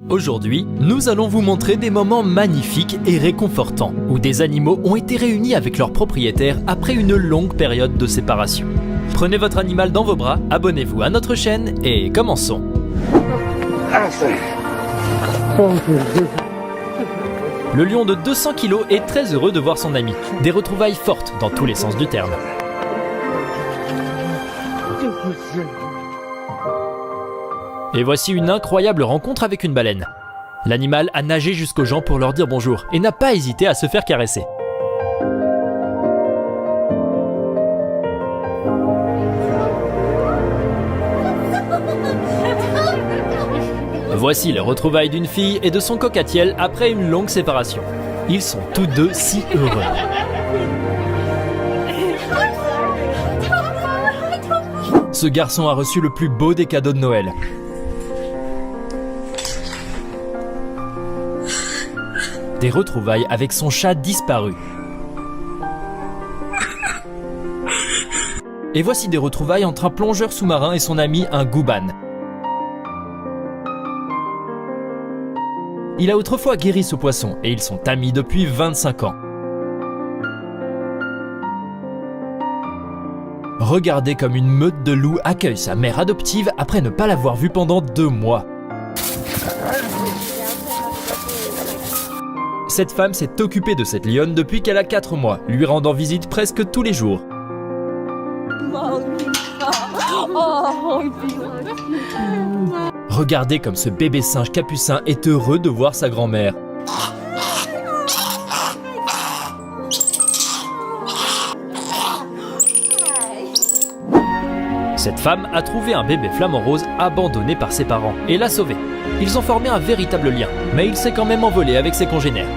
Aujourd'hui, nous allons vous montrer des moments magnifiques et réconfortants où des animaux ont été réunis avec leurs propriétaires après une longue période de séparation. Prenez votre animal dans vos bras, abonnez-vous à notre chaîne et commençons. Le lion de 200 kg est très heureux de voir son ami. Des retrouvailles fortes dans tous les sens du terme. Et voici une incroyable rencontre avec une baleine. L'animal a nagé jusqu'aux gens pour leur dire bonjour et n'a pas hésité à se faire caresser. Voici les retrouvailles d'une fille et de son cockatiel après une longue séparation. Ils sont tous deux si heureux. Ce garçon a reçu le plus beau des cadeaux de Noël. Des retrouvailles avec son chat disparu. Et voici des retrouvailles entre un plongeur sous-marin et son ami un gouban. Il a autrefois guéri ce poisson et ils sont amis depuis 25 ans. Regardez comme une meute de loups accueille sa mère adoptive après ne pas l'avoir vue pendant 2 mois. Cette femme s'est occupée de cette lionne depuis qu'elle a 4 mois, lui rendant visite presque tous les jours. Regardez comme ce bébé singe capucin est heureux de voir sa grand-mère. Cette femme a trouvé un bébé flamant rose abandonné par ses parents et l'a sauvé. Ils ont formé un véritable lien, mais il s'est quand même envolé avec ses congénères.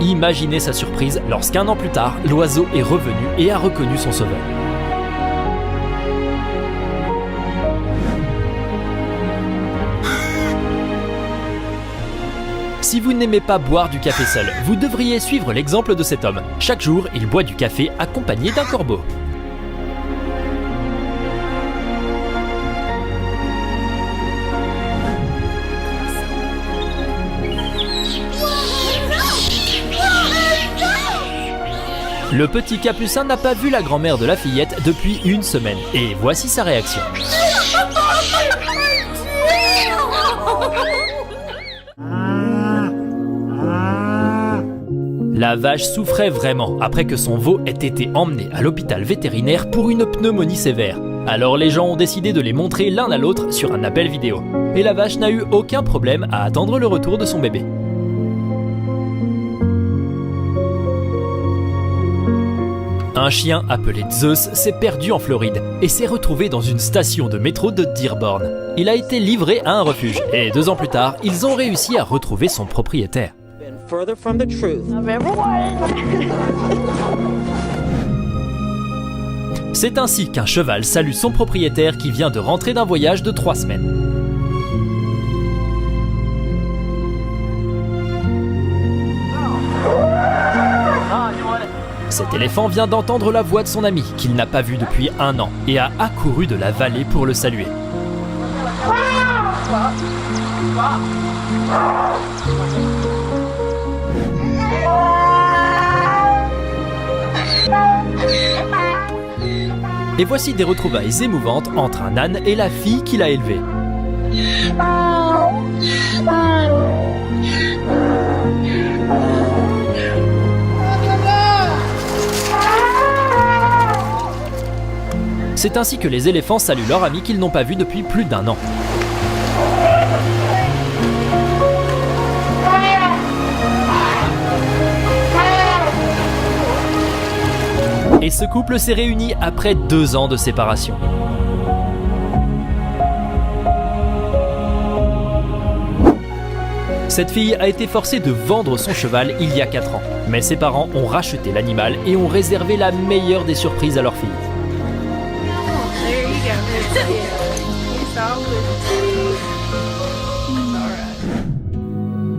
Imaginez sa surprise lorsqu'un an plus tard, l'oiseau est revenu et a reconnu son sauveur. Si vous n'aimez pas boire du café seul, vous devriez suivre l'exemple de cet homme. Chaque jour, il boit du café accompagné d'un corbeau. Le petit capucin n'a pas vu la grand-mère de la fillette depuis 1 semaine. Et voici sa réaction. La vache souffrait vraiment après que son veau ait été emmené à l'hôpital vétérinaire pour une pneumonie sévère. Alors les gens ont décidé de les montrer l'un à l'autre sur un appel vidéo. Et la vache n'a eu aucun problème à attendre le retour de son bébé. Un chien appelé Zeus s'est perdu en Floride et s'est retrouvé dans une station de métro de Dearborn. Il a été livré à un refuge et 2 ans plus tard, ils ont réussi à retrouver son propriétaire. C'est ainsi qu'un cheval salue son propriétaire qui vient de rentrer d'un voyage de 3 semaines. Cet éléphant vient d'entendre la voix de son ami, qu'il n'a pas vu depuis 1 an, et a accouru de la vallée pour le saluer. Et voici des retrouvailles émouvantes entre un âne et la fille qu'il a élevée. C'est ainsi que les éléphants saluent leur ami qu'ils n'ont pas vu depuis plus d'1 an. Et ce couple s'est réuni après 2 ans de séparation. Cette fille a été forcée de vendre son cheval il y a 4 ans. Mais ses parents ont racheté l'animal et ont réservé la meilleure des surprises à leur fille.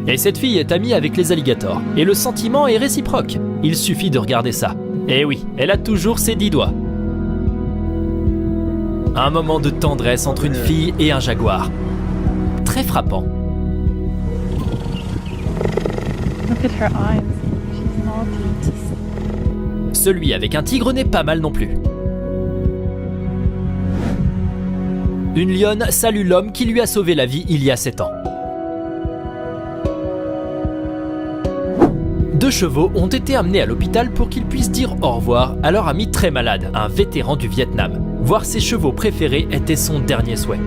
Et cette fille est amie avec les alligators. Et le sentiment est réciproque. Il suffit de regarder ça. Et oui, elle a toujours ses 10 doigts. Un moment de tendresse entre une fille et un jaguar. Très frappant. Look at her eyes. She's naughty. Celui avec un tigre n'est pas mal non plus. Une lionne salue l'homme qui lui a sauvé la vie il y a 7 ans. 2 chevaux ont été amenés à l'hôpital pour qu'ils puissent dire au revoir à leur ami très malade, un vétéran du Vietnam. Voir ses chevaux préférés était son dernier souhait.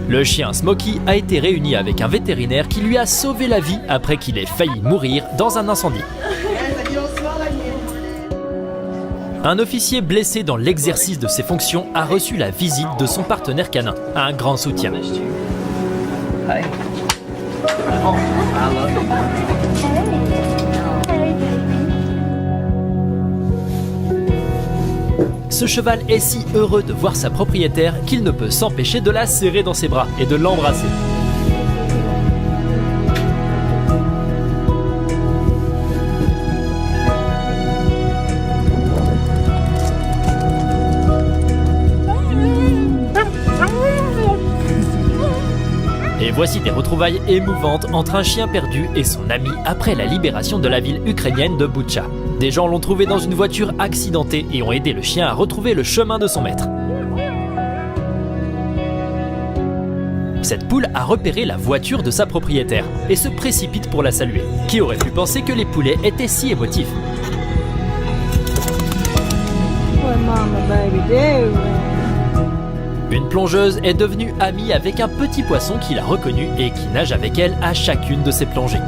Le chien Smokey a été réuni avec un vétérinaire qui lui a sauvé la vie après qu'il ait failli mourir dans un incendie. Un officier blessé dans l'exercice de ses fonctions a reçu la visite de son partenaire canin. Un grand soutien. Ce cheval est si heureux de voir sa propriétaire qu'il ne peut s'empêcher de la serrer dans ses bras et de l'embrasser. Et voici des retrouvailles émouvantes entre un chien perdu et son ami après la libération de la ville ukrainienne de Boutcha. Des gens l'ont trouvé dans une voiture accidentée et ont aidé le chien à retrouver le chemin de son maître. Cette poule a repéré la voiture de sa propriétaire et se précipite pour la saluer. Qui aurait pu penser que les poulets étaient si émotifs ? Une plongeuse est devenue amie avec un petit poisson qu'il a reconnu et qui nage avec elle à chacune de ses plongées.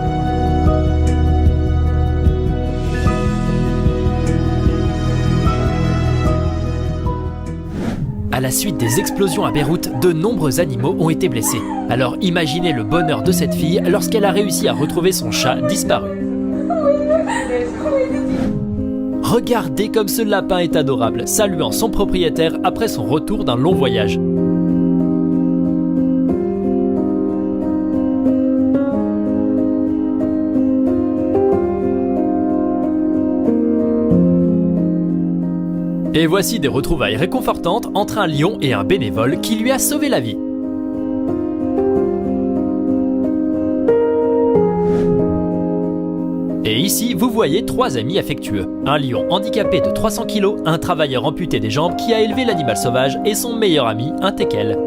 À la suite des explosions à Beyrouth, de nombreux animaux ont été blessés. Alors imaginez le bonheur de cette fille lorsqu'elle a réussi à retrouver son chat disparu. Regardez comme ce lapin est adorable, saluant son propriétaire après son retour d'un long voyage. Et voici des retrouvailles réconfortantes entre un lion et un bénévole qui lui a sauvé la vie. Et ici, vous voyez 3 amis affectueux. Un lion handicapé de 300 kg, un travailleur amputé des jambes qui a élevé l'animal sauvage et son meilleur ami, un teckel.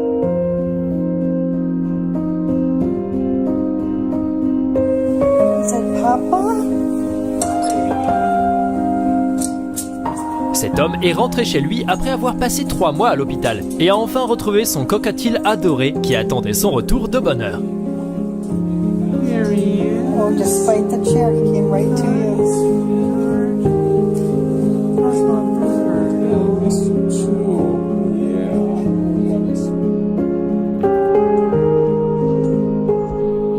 Cet homme est rentré chez lui après avoir passé 3 mois à l'hôpital et a enfin retrouvé son cocatil adoré qui attendait son retour de bonne heure. Oh, despite the chair, he came right to you.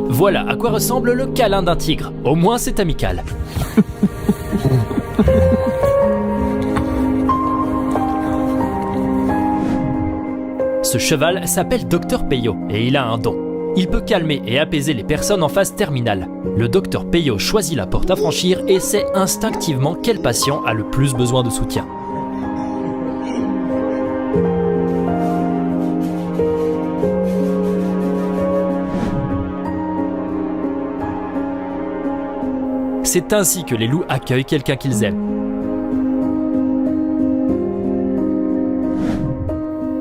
Voilà à quoi ressemble le câlin d'un tigre. Au moins c'est amical. Ce cheval s'appelle Dr Peyo et il a un don. Il peut calmer et apaiser les personnes en phase terminale. Le Dr Peyo choisit la porte à franchir et sait instinctivement quel patient a le plus besoin de soutien. C'est ainsi que les loups accueillent quelqu'un qu'ils aiment.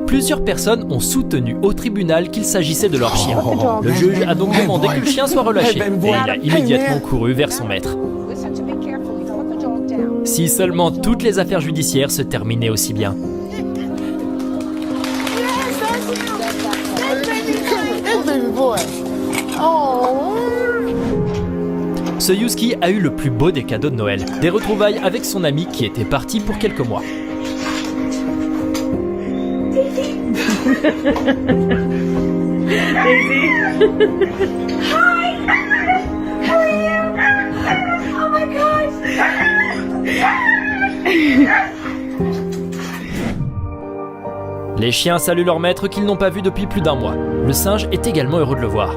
Plusieurs personnes ont soutenu au tribunal qu'il s'agissait de leur chien. Le juge a donc demandé que le chien soit relâché et il a immédiatement couru vers son maître. Si seulement toutes les affaires judiciaires se terminaient aussi bien. Ce Husky a eu le plus beau des cadeaux de Noël, des retrouvailles avec son ami qui était parti pour quelques mois. Daisy. Hi! How are you? Oh my gosh! Les chiens saluent leur maître qu'ils n'ont pas vu depuis plus d'1 mois. Le singe est également heureux de le voir.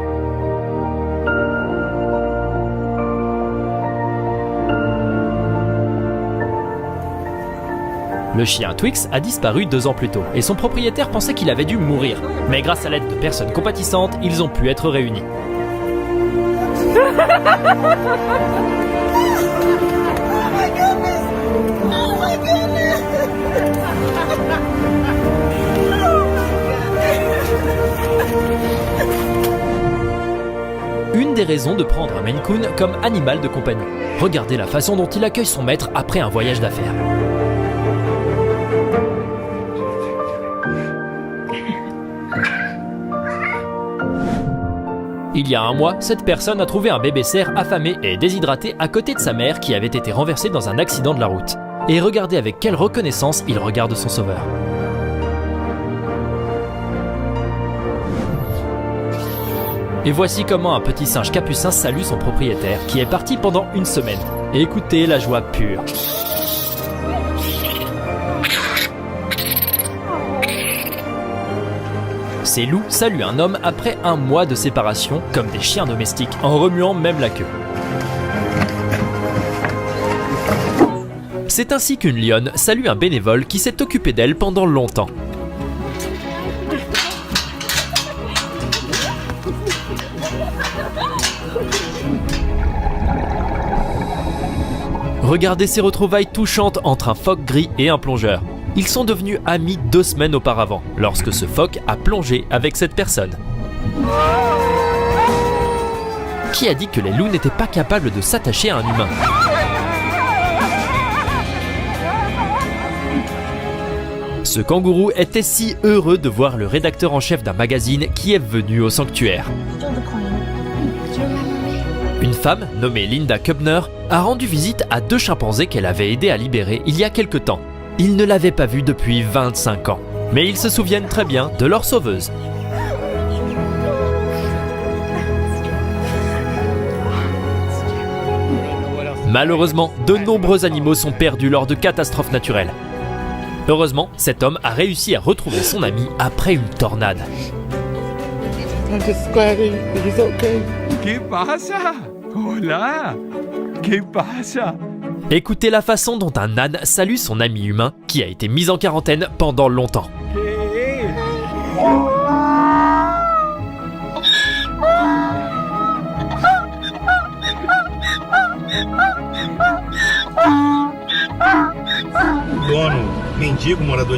Le chien Twix a disparu 2 ans plus tôt et son propriétaire pensait qu'il avait dû mourir. Mais grâce à l'aide de personnes compatissantes, ils ont pu être réunis. Une des raisons de prendre un Maine Coon comme animal de compagnie. Regardez la façon dont il accueille son maître après un voyage d'affaires. Il y a un mois, cette personne a trouvé un bébé cerf affamé et déshydraté à côté de sa mère qui avait été renversée dans un accident de la route. Et regardez avec quelle reconnaissance il regarde son sauveur. Et voici comment un petit singe capucin salue son propriétaire, qui est parti pendant 1 semaine. Et écoutez la joie pure. Ces loups saluent un homme après 1 mois de séparation, comme des chiens domestiques, en remuant même la queue. C'est ainsi qu'une lionne salue un bénévole qui s'est occupé d'elle pendant longtemps. Regardez ces retrouvailles touchantes entre un phoque gris et un plongeur. Ils sont devenus amis 2 semaines auparavant, lorsque ce phoque a plongé avec cette personne. Qui a dit que les loups n'étaient pas capables de s'attacher à un humain ? Ce kangourou était si heureux de voir le rédacteur en chef d'un magazine qui est venu au sanctuaire. Une femme, nommée Linda Kubner, a rendu visite à 2 chimpanzés qu'elle avait aidé à libérer il y a quelque temps. Ils ne l'avaient pas vue depuis 25 ans, mais ils se souviennent très bien de leur sauveuse. Malheureusement, de nombreux animaux sont perdus lors de catastrophes naturelles. Heureusement, cet homme a réussi à retrouver son ami après une tornade. ¿Qué pasa? Hola. ¿Qué pasa? Écoutez la façon dont un âne salue son ami humain qui a été mis en quarantaine pendant longtemps.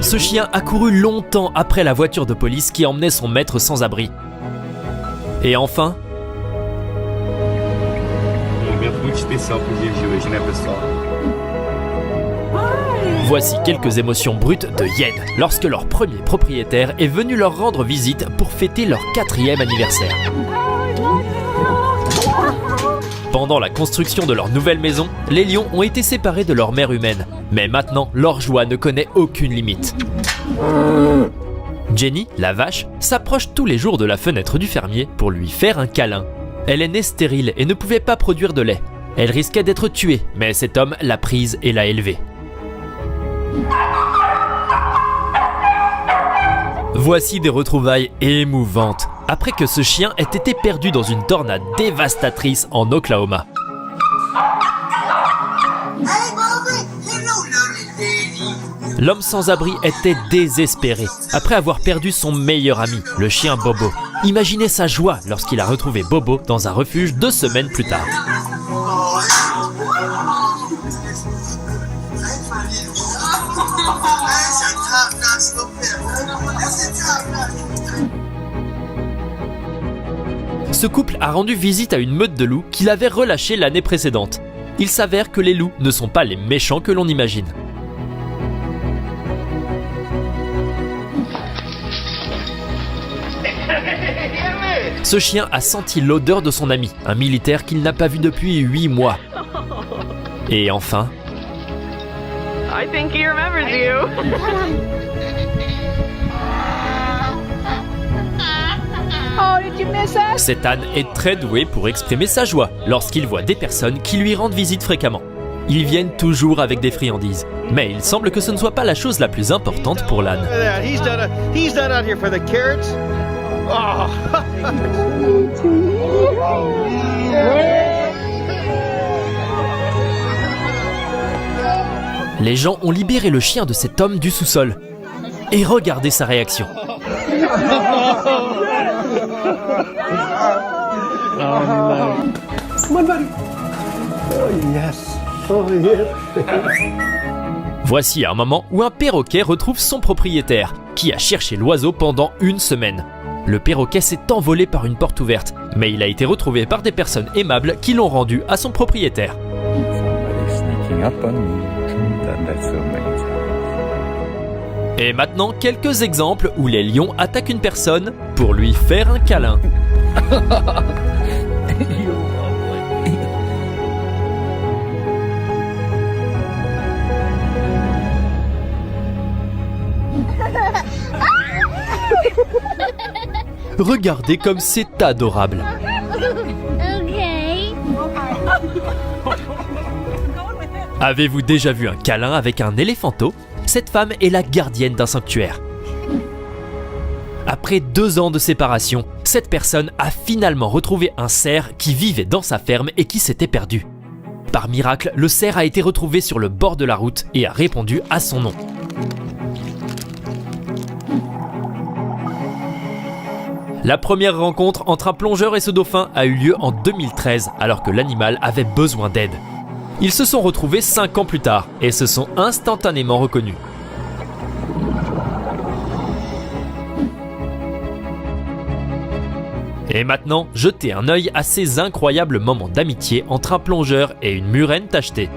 Ce chien a couru longtemps après la voiture de police qui emmenait son maître sans abri. Et enfin, voici quelques émotions brutes de hyènes lorsque leur premier propriétaire est venu leur rendre visite pour fêter leur 4e anniversaire. Pendant la construction de leur nouvelle maison, les lions ont été séparés de leur mère humaine. Mais maintenant, leur joie ne connaît aucune limite. Jenny, la vache, s'approche tous les jours de la fenêtre du fermier pour lui faire un câlin. Elle est née stérile et ne pouvait pas produire de lait. Elle risquait d'être tuée, mais cet homme l'a prise et l'a élevée. Voici des retrouvailles émouvantes, après que ce chien ait été perdu dans une tornade dévastatrice en Oklahoma. L'homme sans abri était désespéré, après avoir perdu son meilleur ami, le chien Bobo. Imaginez sa joie lorsqu'il a retrouvé Bobo dans un refuge 2 semaines plus tard. Ce couple a rendu visite à une meute de loups qu'il avait relâchée l'année précédente. Il s'avère que les loups ne sont pas les méchants que l'on imagine. Ce chien a senti l'odeur de son ami, un militaire qu'il n'a pas vu depuis 8 mois. Et enfin... I think he remembers you. Oh, did you miss us? Cet âne est très doué pour exprimer sa joie lorsqu'il voit des personnes qui lui rendent visite fréquemment. Ils viennent toujours avec des friandises. Mais il semble que ce ne soit pas la chose la plus importante pour l'âne. He's not out here for the carrots. Oh. Les gens ont libéré le chien de cet homme du sous-sol. Et regardez sa réaction. Voici un moment où un perroquet retrouve son propriétaire, qui a cherché l'oiseau pendant une semaine. Le perroquet s'est envolé par une porte ouverte, mais il a été retrouvé par des personnes aimables qui l'ont rendu à son propriétaire. Et maintenant, quelques exemples où les lions attaquent une personne pour lui faire un câlin. Regardez comme c'est adorable. Avez-vous déjà vu un câlin avec un éléphanto? Cette femme est la gardienne d'un sanctuaire. Après 2 ans de séparation, cette personne a finalement retrouvé un cerf qui vivait dans sa ferme et qui s'était perdu. Par miracle, le cerf a été retrouvé sur le bord de la route et a répondu à son nom. La première rencontre entre un plongeur et ce dauphin a eu lieu en 2013 alors que l'animal avait besoin d'aide. Ils se sont retrouvés 5 ans plus tard et se sont instantanément reconnus. Et maintenant, jetez un œil à ces incroyables moments d'amitié entre un plongeur et une murène tachetée.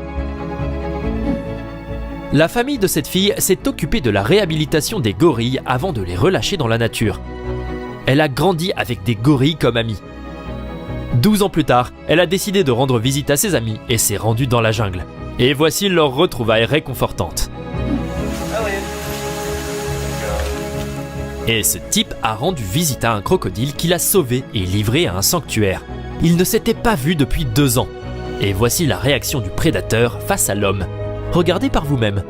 La famille de cette fille s'est occupée de la réhabilitation des gorilles avant de les relâcher dans la nature. Elle a grandi avec des gorilles comme amis. 12 ans plus tard, elle a décidé de rendre visite à ses amis et s'est rendue dans la jungle. Et voici leur retrouvaille réconfortante. Et ce type a rendu visite à un crocodile qu'il a sauvé et livré à un sanctuaire. Il ne s'était pas vu depuis 2 ans. Et voici la réaction du prédateur face à l'homme. Regardez par vous-même.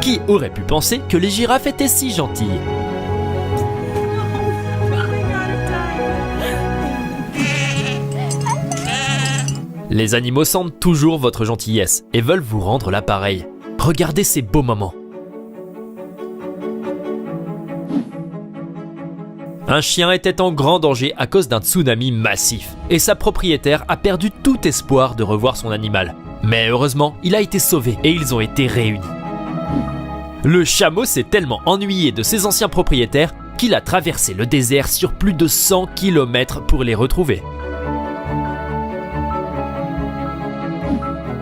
Qui aurait pu penser que les girafes étaient si gentilles? Les animaux sentent toujours votre gentillesse et veulent vous rendre l'appareil. Regardez ces beaux moments. Un chien était en grand danger à cause d'un tsunami massif et sa propriétaire a perdu tout espoir de revoir son animal. Mais heureusement, il a été sauvé et ils ont été réunis. Le chameau s'est tellement ennuyé de ses anciens propriétaires qu'il a traversé le désert sur plus de 100 km pour les retrouver.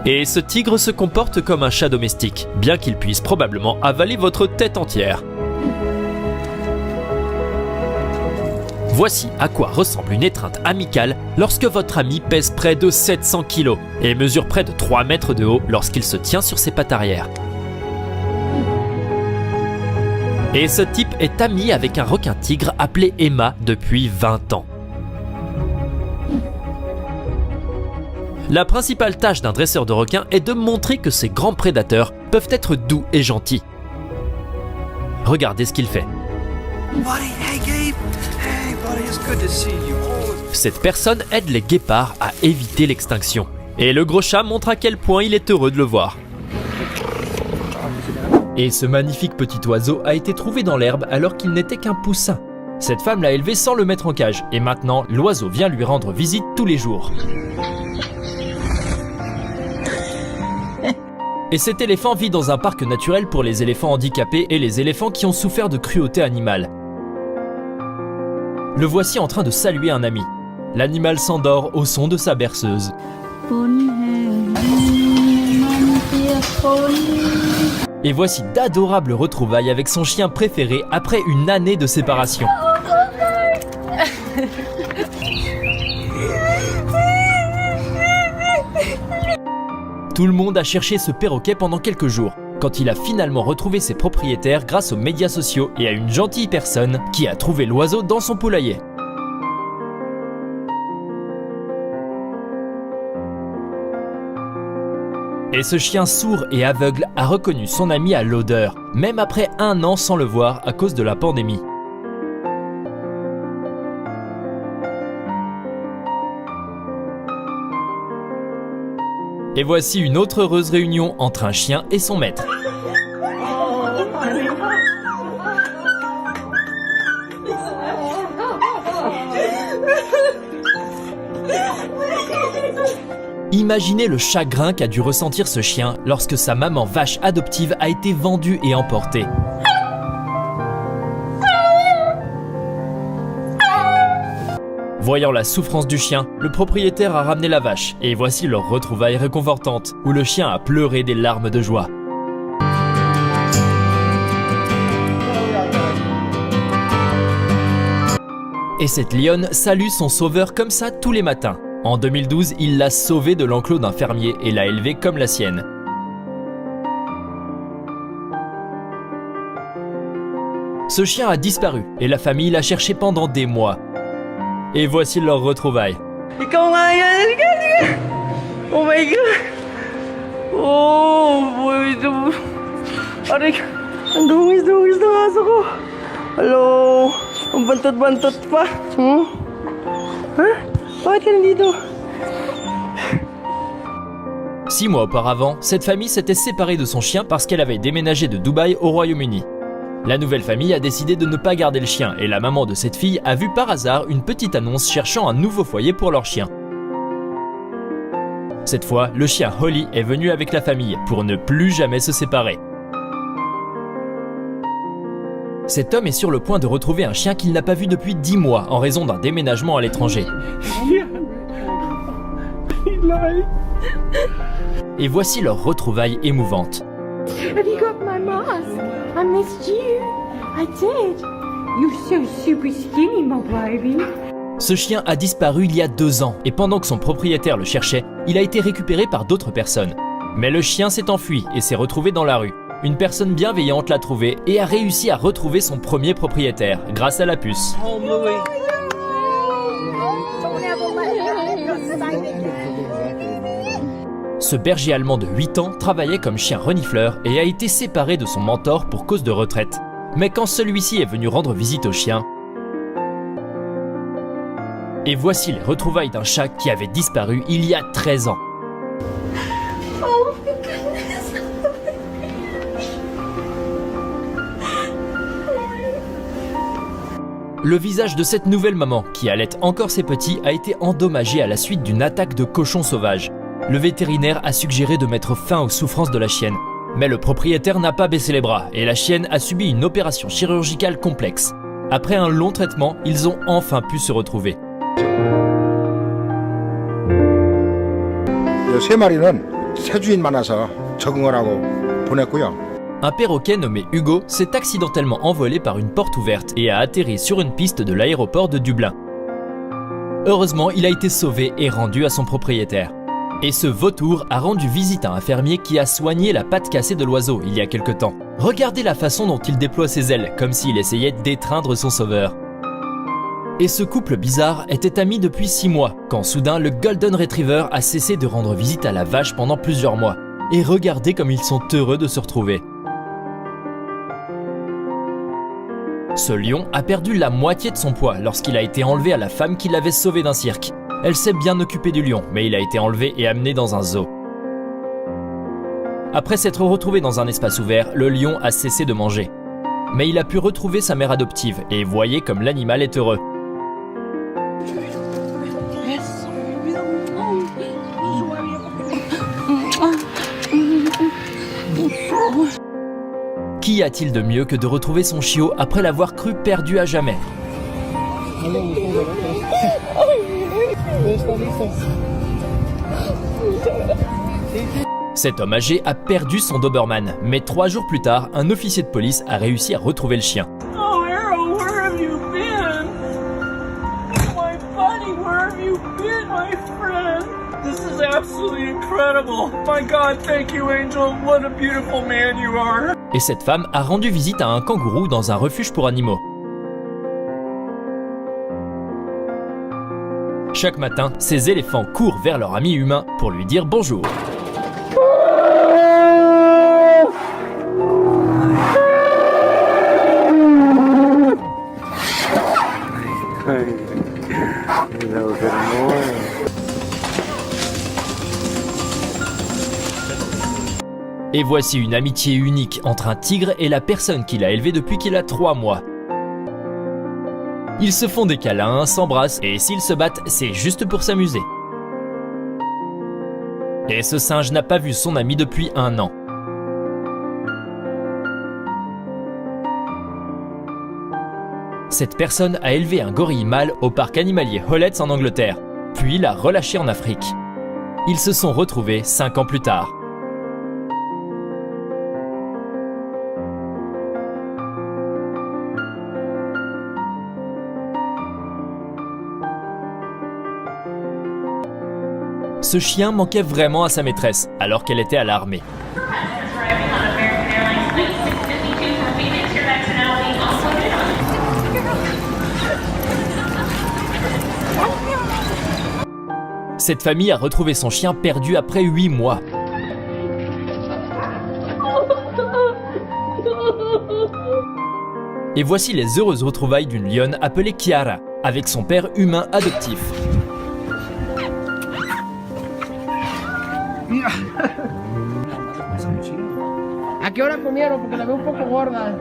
Et ce tigre se comporte comme un chat domestique, bien qu'il puisse probablement avaler votre tête entière. Voici à quoi ressemble une étreinte amicale lorsque votre ami pèse près de 700 kg et mesure près de 3 mètres de haut lorsqu'il se tient sur ses pattes arrière. Et ce type est ami avec un requin-tigre appelé Emma depuis 20 ans. La principale tâche d'un dresseur de requins est de montrer que ces grands prédateurs peuvent être doux et gentils. Regardez ce qu'il fait. Cette personne aide les guépards à éviter l'extinction. Et le gros chat montre à quel point il est heureux de le voir. Et ce magnifique petit oiseau a été trouvé dans l'herbe alors qu'il n'était qu'un poussin. Cette femme l'a élevé sans le mettre en cage et maintenant l'oiseau vient lui rendre visite tous les jours. Et cet éléphant vit dans un parc naturel pour les éléphants handicapés et les éléphants qui ont souffert de cruauté animale. Le voici en train de saluer un ami. L'animal s'endort au son de sa berceuse. Et voici d'adorables retrouvailles avec son chien préféré après une année de séparation. Tout le monde a cherché ce perroquet pendant quelques jours, quand il a finalement retrouvé ses propriétaires grâce aux médias sociaux et à une gentille personne qui a trouvé l'oiseau dans son poulailler. Et ce chien sourd et aveugle a reconnu son ami à l'odeur, même après 1 an sans le voir à cause de la pandémie. Et voici une autre heureuse réunion entre un chien et son maître. Imaginez le chagrin qu'a dû ressentir ce chien lorsque sa maman vache adoptive a été vendue et emportée. Voyant la souffrance du chien, le propriétaire a ramené la vache et voici leur retrouvaille réconfortante où le chien a pleuré des larmes de joie. Et cette lionne salue son sauveur comme ça tous les matins. En 2012, il l'a sauvée de l'enclos d'un fermier et l'a élevée comme la sienne. Ce chien a disparu et la famille l'a cherché pendant des mois. Et voici leur retrouvaille. Ikaw nga yan. Halika. Oh my God. Oh, boy. Aray, ang dungis-dungis ng aso ko. Hello. Ang bantot-bantot pa. Bakit ka nandito? 6 mois auparavant, cette famille s'était séparée de son chien parce qu'elle avait déménagé de Dubaï au Royaume-Uni. La nouvelle famille a décidé de ne pas garder le chien et la maman de cette fille a vu par hasard une petite annonce cherchant un nouveau foyer pour leur chien. Cette fois, le chien Holly est venu avec la famille pour ne plus jamais se séparer. Cet homme est sur le point de retrouver un chien qu'il n'a pas vu depuis 10 mois en raison d'un déménagement à l'étranger. Et voici leur retrouvaille émouvante. Have you got my mask? I missed you. I did. You're so super skinny, my baby. Ce chien a disparu il y a 2 ans et pendant que son propriétaire le cherchait, il a été récupéré par d'autres personnes. Mais le chien s'est enfui et s'est retrouvé dans la rue. Une personne bienveillante l'a trouvé et a réussi à retrouver son premier propriétaire grâce à la puce. Ce berger allemand de 8 ans travaillait comme chien renifleur et a été séparé de son mentor pour cause de retraite. Mais quand celui-ci est venu rendre visite au chien, et voici les retrouvailles d'un chat qui avait disparu il y a 13 ans. Oh my goodness. Le visage de cette nouvelle maman, qui allait encore ses petits, a été endommagé à la suite d'une attaque de cochons sauvages. Le vétérinaire a suggéré de mettre fin aux souffrances de la chienne. Mais le propriétaire n'a pas baissé les bras et la chienne a subi une opération chirurgicale complexe. Après un long traitement, ils ont enfin pu se retrouver. 세 마리는 새 주인 만나서 적응을 하고 보냈고요. Un perroquet nommé Hugo s'est accidentellement envolé par une porte ouverte et a atterri sur une piste de l'aéroport de Dublin. Heureusement, il a été sauvé et rendu à son propriétaire. Et ce vautour a rendu visite à un fermier qui a soigné la patte cassée de l'oiseau il y a quelque temps. Regardez la façon dont il déploie ses ailes, comme s'il essayait d'étreindre son sauveur. Et ce couple bizarre était ami depuis 6 mois, quand soudain le Golden Retriever a cessé de rendre visite à la vache pendant plusieurs mois. Et regardez comme ils sont heureux de se retrouver. Ce lion a perdu la moitié de son poids lorsqu'il a été enlevé à la femme qui l'avait sauvé d'un cirque. Elle s'est bien occupée du lion, mais il a été enlevé et amené dans un zoo. Après s'être retrouvé dans un espace ouvert, le lion a cessé de manger. Mais il a pu retrouver sa mère adoptive et voyez comme l'animal est heureux. Qu'y a-t-il de mieux que de retrouver son chiot après l'avoir cru perdu à jamais? Cet homme âgé a perdu son Doberman, mais 3 jours plus tard, un officier de police a réussi à retrouver le chien. Oh, Arrow, where have you been? My buddy, where have you been, my friend? This is absolutely incredible. My God, thank you, Angel. What a beautiful man you are. Et cette femme a rendu visite à un kangourou dans un refuge pour animaux. Chaque matin, ces éléphants courent vers leur ami humain pour lui dire bonjour. Et voici une amitié unique entre un tigre et la personne qu'il a élevé depuis qu'il a 3 mois. Ils se font des câlins, s'embrassent et s'ils se battent, c'est juste pour s'amuser. Et ce singe n'a pas vu son ami depuis 1 an. Cette personne a élevé un gorille mâle au parc animalier Hollets en Angleterre, puis l'a relâché en Afrique. Ils se sont retrouvés 5 ans plus tard. Ce chien manquait vraiment à sa maîtresse, alors qu'elle était à l'armée. Cette famille a retrouvé son chien perdu après 8 mois. Et voici les heureuses retrouvailles d'une lionne appelée Kiara, avec son père humain adoptif. ¿A qué hora comieron? Porque la veo un poco gorda.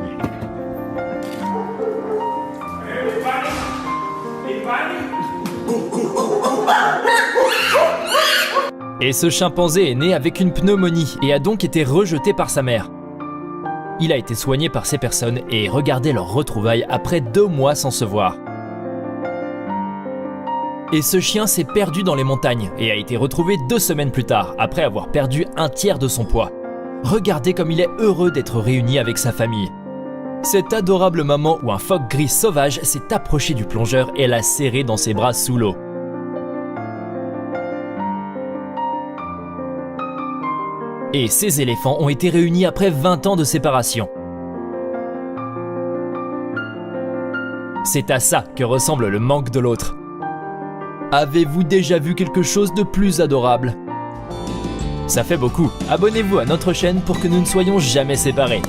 Et ce chimpanzé est né avec une pneumonie et a donc été rejeté par sa mère. Il a été soigné par ces personnes et regardez leurs retrouvailles après 2 mois sans se voir. Et ce chien s'est perdu dans les montagnes et a été retrouvé 2 semaines plus tard, après avoir perdu 1/3 de son poids. Regardez comme il est heureux d'être réuni avec sa famille. Cet adorable moment où un phoque gris sauvage s'est approché du plongeur et l'a serré dans ses bras sous l'eau. Et ces éléphants ont été réunis après 20 ans de séparation. C'est à ça que ressemble le manque de l'autre. Avez-vous déjà vu quelque chose de plus adorable? Ça fait beaucoup. Abonnez-vous à notre chaîne pour que nous ne soyons jamais séparés.